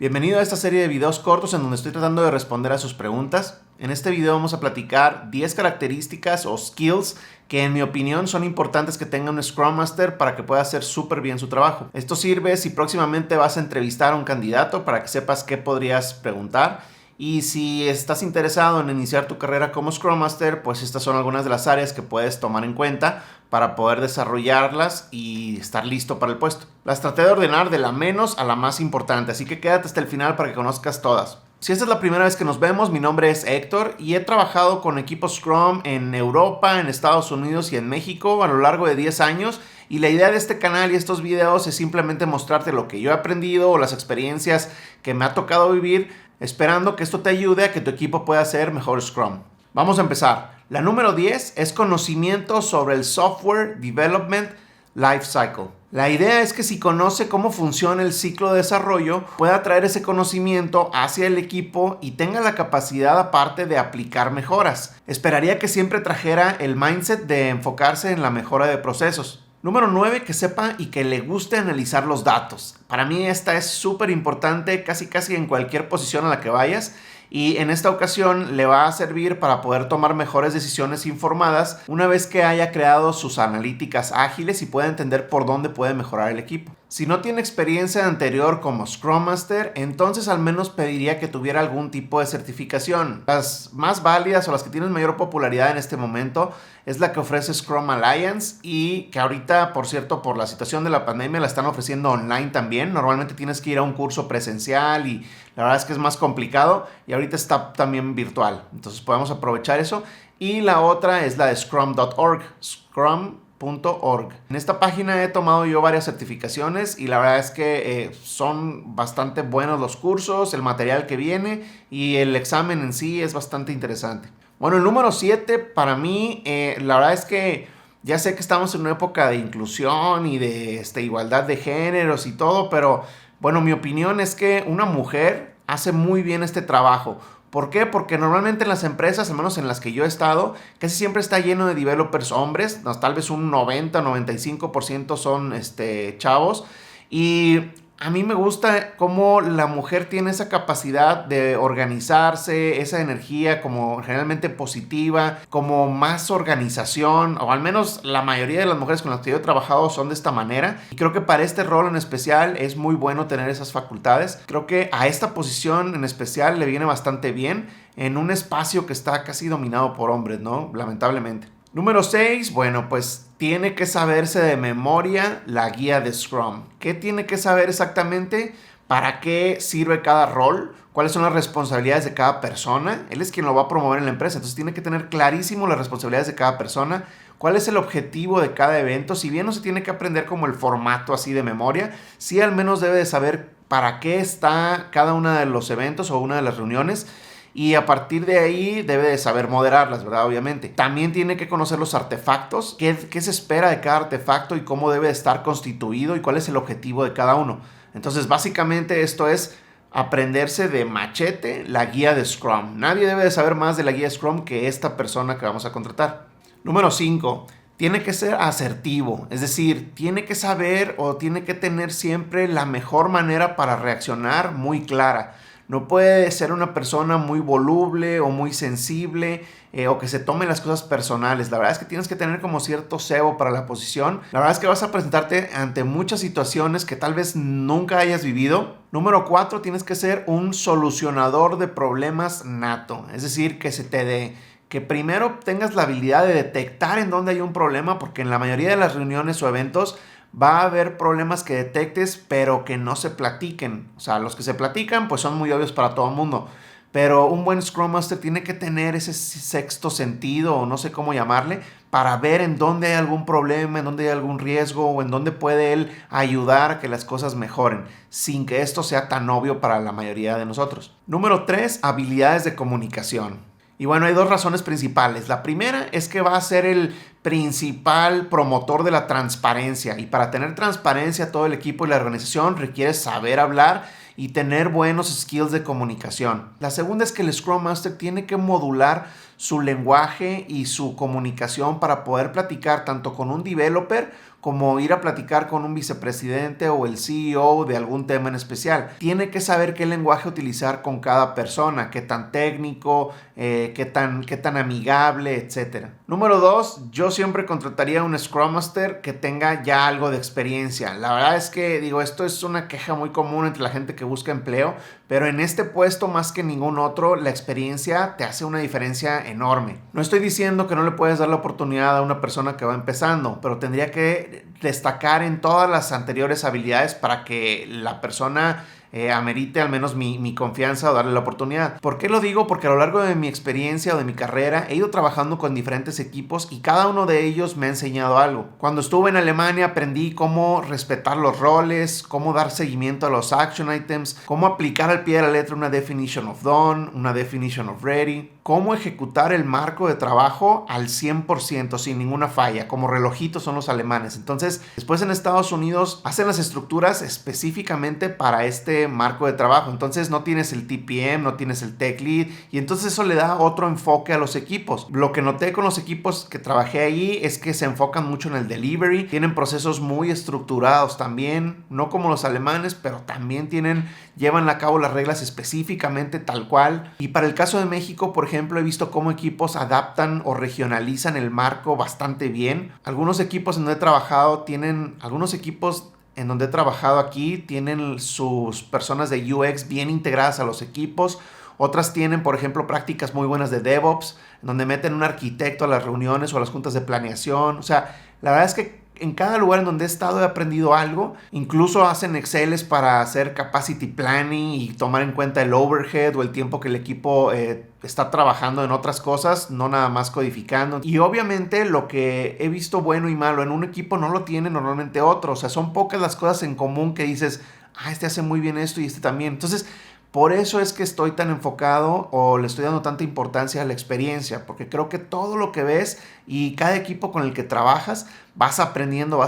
Bienvenido a esta serie de videos cortos en donde estoy tratando de responder a sus preguntas. En este video vamos a platicar 10 características o skills que en mi opinión son importantes que tenga un Scrum Master para que pueda hacer súper bien su trabajo. Esto sirve si próximamente vas a entrevistar a un candidato para que sepas qué podrías preguntar. Y si estás interesado en iniciar tu carrera como Scrum Master, pues estas son algunas de las áreas que puedes tomar en cuenta para poder desarrollarlas y estar listo para el puesto. Las traté de ordenar de la menos a la más importante, así que quédate hasta el final para que conozcas todas. Si esta es la primera vez que nos vemos, mi nombre es Héctor y he trabajado con equipos Scrum en Europa, en Estados Unidos y en México a lo largo de 10 años. Y la idea de este canal y estos videos es simplemente mostrarte lo que yo he aprendido o las experiencias que me ha tocado vivir, esperando que esto te ayude a que tu equipo pueda hacer mejor Scrum. Vamos a empezar. La número 10 es conocimiento sobre el Software Development Life Cycle. La idea es que si conoce cómo funciona el ciclo de desarrollo, pueda traer ese conocimiento hacia el equipo y tenga la capacidad aparte de aplicar mejoras. Esperaría que siempre trajera el mindset de enfocarse en la mejora de procesos. Número 9, que sepa y que le guste analizar los datos. Para mí esta es súper importante casi en cualquier posición a la que vayas. Y en esta ocasión le va a servir para poder tomar mejores decisiones informadas una vez que haya creado sus analíticas ágiles y pueda entender por dónde puede mejorar el equipo. Si no tiene experiencia anterior como Scrum Master, entonces al menos pediría que tuviera algún tipo de certificación. Las más válidas o las que tienen mayor popularidad en este momento es la que ofrece Scrum Alliance y que ahorita, por cierto, por la situación de la pandemia la están ofreciendo online también. Normalmente tienes que ir a un curso presencial y la verdad es que es más complicado y ahorita está también virtual. Entonces podemos aprovechar eso. Y la otra es la de scrum.org. En esta página he tomado yo varias certificaciones y la verdad es que son bastante buenos los cursos, el material que viene y el examen en sí es bastante interesante. Bueno, el número 7 para mí, la verdad es que ya sé que estamos en una época de inclusión y de igualdad de géneros y todo, pero bueno, mi opinión es que una mujer hace muy bien este trabajo. ¿Por qué? Porque normalmente en las empresas, al menos en las que yo he estado, casi siempre está lleno de developers hombres, tal vez un 90-95% son chavos. Y a mí me gusta cómo la mujer tiene esa capacidad de organizarse, esa energía como generalmente positiva, como más organización, o al menos la mayoría de las mujeres con las que yo he trabajado son de esta manera. Y creo que para este rol en especial es muy bueno tener esas facultades. Creo que a esta posición en especial le viene bastante bien en un espacio que está casi dominado por hombres, ¿no? Lamentablemente. Número 6, bueno, pues tiene que saberse de memoria la guía de Scrum. ¿Qué tiene que saber exactamente? ¿Para qué sirve cada rol? ¿Cuáles son las responsabilidades de cada persona? Él es quien lo va a promover en la empresa, entonces tiene que tener clarísimo las responsabilidades de cada persona. ¿Cuál es el objetivo de cada evento? Si bien no se tiene que aprender como el formato así de memoria, sí al menos debe de saber para qué está cada uno de los eventos o una de las reuniones. Y a partir de ahí debe de saber moderarlas, ¿verdad? Obviamente. También tiene que conocer los artefactos, qué se espera de cada artefacto y cómo debe estar constituido y cuál es el objetivo de cada uno. Entonces, básicamente esto es aprenderse de machete la guía de Scrum. Nadie debe de saber más de la guía de Scrum que esta persona que vamos a contratar. Número 5. Tiene que ser asertivo, es decir, tiene que saber o tiene que tener siempre la mejor manera para reaccionar muy clara. No puede ser una persona muy voluble o muy sensible o que se tome las cosas personales. La verdad es que tienes que tener como cierto cebo para la posición. La verdad es que vas a presentarte ante muchas situaciones que tal vez nunca hayas vivido. Número 4, tienes que ser un solucionador de problemas nato. Es decir, que se te dé. Que primero tengas la habilidad de detectar en dónde hay un problema, porque en la mayoría de las reuniones o eventos va a haber problemas que detectes, pero que no se platiquen. O sea, los que se platican, pues son muy obvios para todo el mundo. Pero un buen Scrum Master tiene que tener ese sexto sentido, o no sé cómo llamarle, para ver en dónde hay algún problema, en dónde hay algún riesgo, o en dónde puede él ayudar a que las cosas mejoren, sin que esto sea tan obvio para la mayoría de nosotros. Número 3, habilidades de comunicación. Y bueno, hay dos razones principales. La primera es que va a ser el principal promotor de la transparencia. Y para tener transparencia, todo el equipo y la organización requiere saber hablar y tener buenos skills de comunicación. La segunda es que el Scrum Master tiene que modular su lenguaje y su comunicación para poder platicar tanto con un developer como ir a platicar con un vicepresidente o el CEO de algún tema en especial. Tiene que saber qué lenguaje utilizar con cada persona, qué tan técnico, qué tan amigable, etc. Número 2, yo siempre contrataría un Scrum Master que tenga ya algo de experiencia. La verdad es que, esto es una queja muy común entre la gente que busca empleo, pero en este puesto más que ningún otro, la experiencia te hace una diferencia enorme. No estoy diciendo que no le puedes dar la oportunidad a una persona que va empezando, pero tendría que destacar en todas las anteriores habilidades para que la persona amerite al menos mi confianza o darle la oportunidad. ¿Por qué lo digo? Porque a lo largo de mi experiencia o de mi carrera he ido trabajando con diferentes equipos y cada uno de ellos me ha enseñado algo. Cuando estuve en Alemania aprendí cómo respetar los roles, cómo dar seguimiento a los action items, cómo aplicar al pie de la letra una definition of done, una definition of ready, cómo ejecutar el marco de trabajo al 100% sin ninguna falla, como relojitos son los alemanes. Entonces, después en Estados Unidos hacen las estructuras específicamente para este marco de trabajo. Entonces no tienes el TPM, no tienes el Tech Lead y entonces eso le da otro enfoque a los equipos. Lo que noté con los equipos que trabajé ahí es que se enfocan mucho en el delivery, tienen procesos muy estructurados también, no como los alemanes, pero también llevan a cabo las reglas específicamente tal cual. Y para el caso de México, por ejemplo, he visto cómo equipos adaptan o regionalizan el marco bastante bien. Algunos equipos en donde he trabajado aquí tienen sus personas de UX bien integradas a los equipos. Otras tienen, por ejemplo, prácticas muy buenas de DevOps, donde meten un arquitecto a las reuniones o a las juntas de planeación. O sea, la verdad es que en cada lugar en donde he estado he aprendido algo. Incluso hacen Exceles para hacer capacity planning y tomar en cuenta el overhead o el tiempo que el equipo está trabajando en otras cosas, no nada más codificando. Y obviamente lo que he visto bueno y malo en un equipo no lo tiene normalmente otro. O sea, son pocas las cosas en común que dices, este hace muy bien esto y este también. Entonces, por eso es que estoy tan enfocado o le estoy dando tanta importancia a la experiencia, porque creo que todo lo que ves y cada equipo con el que trabajas vas aprendiendo.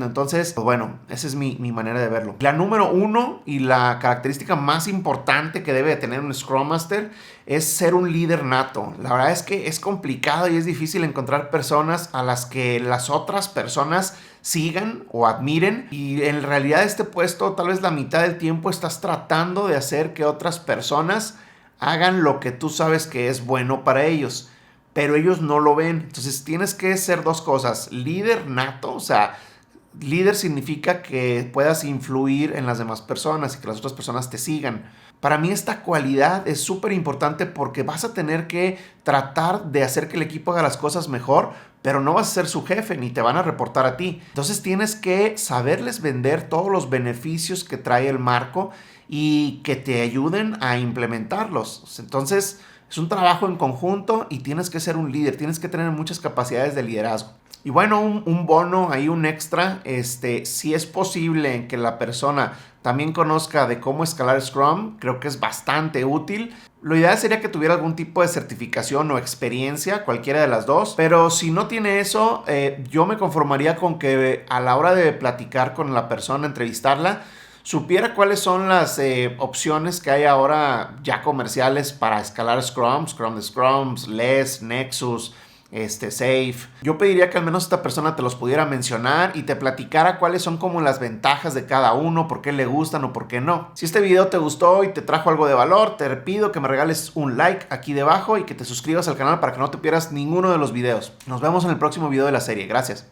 Entonces, pues bueno, esa es mi manera de verlo. La número 1 y la característica más importante que debe de tener un Scrum Master es ser un líder nato. La verdad es que es complicado y es difícil encontrar personas a las que las otras personas sigan o admiren, y en realidad este puesto tal vez la mitad del tiempo estás tratando de hacer que otras personas hagan lo que tú sabes que es bueno para ellos, pero ellos no lo ven. Entonces tienes que ser dos cosas: líder nato, o sea, líder significa que puedas influir en las demás personas y que las otras personas te sigan. Para mí esta cualidad es súper importante porque vas a tener que tratar de hacer que el equipo haga las cosas mejor, pero no vas a ser su jefe ni te van a reportar a ti. Entonces tienes que saberles vender todos los beneficios que trae el marco y que te ayuden a implementarlos. Entonces es un trabajo en conjunto y tienes que ser un líder, tienes que tener muchas capacidades de liderazgo. Y bueno, un bono, ahí un extra, si es posible que la persona también conozca de cómo escalar Scrum, creo que es bastante útil. Lo ideal sería que tuviera algún tipo de certificación o experiencia, cualquiera de las dos, pero si no tiene eso, yo me conformaría con que a la hora de platicar con la persona, entrevistarla, supiera cuáles son las opciones que hay ahora ya comerciales para escalar Scrum de Scrums, Less, Nexus, Safe. Yo pediría que al menos esta persona te los pudiera mencionar y te platicara cuáles son como las ventajas de cada uno, por qué le gustan o por qué no. Si este video te gustó y te trajo algo de valor, te pido que me regales un like aquí debajo y que te suscribas al canal para que no te pierdas ninguno de los videos. Nos vemos en el próximo video de la serie. Gracias.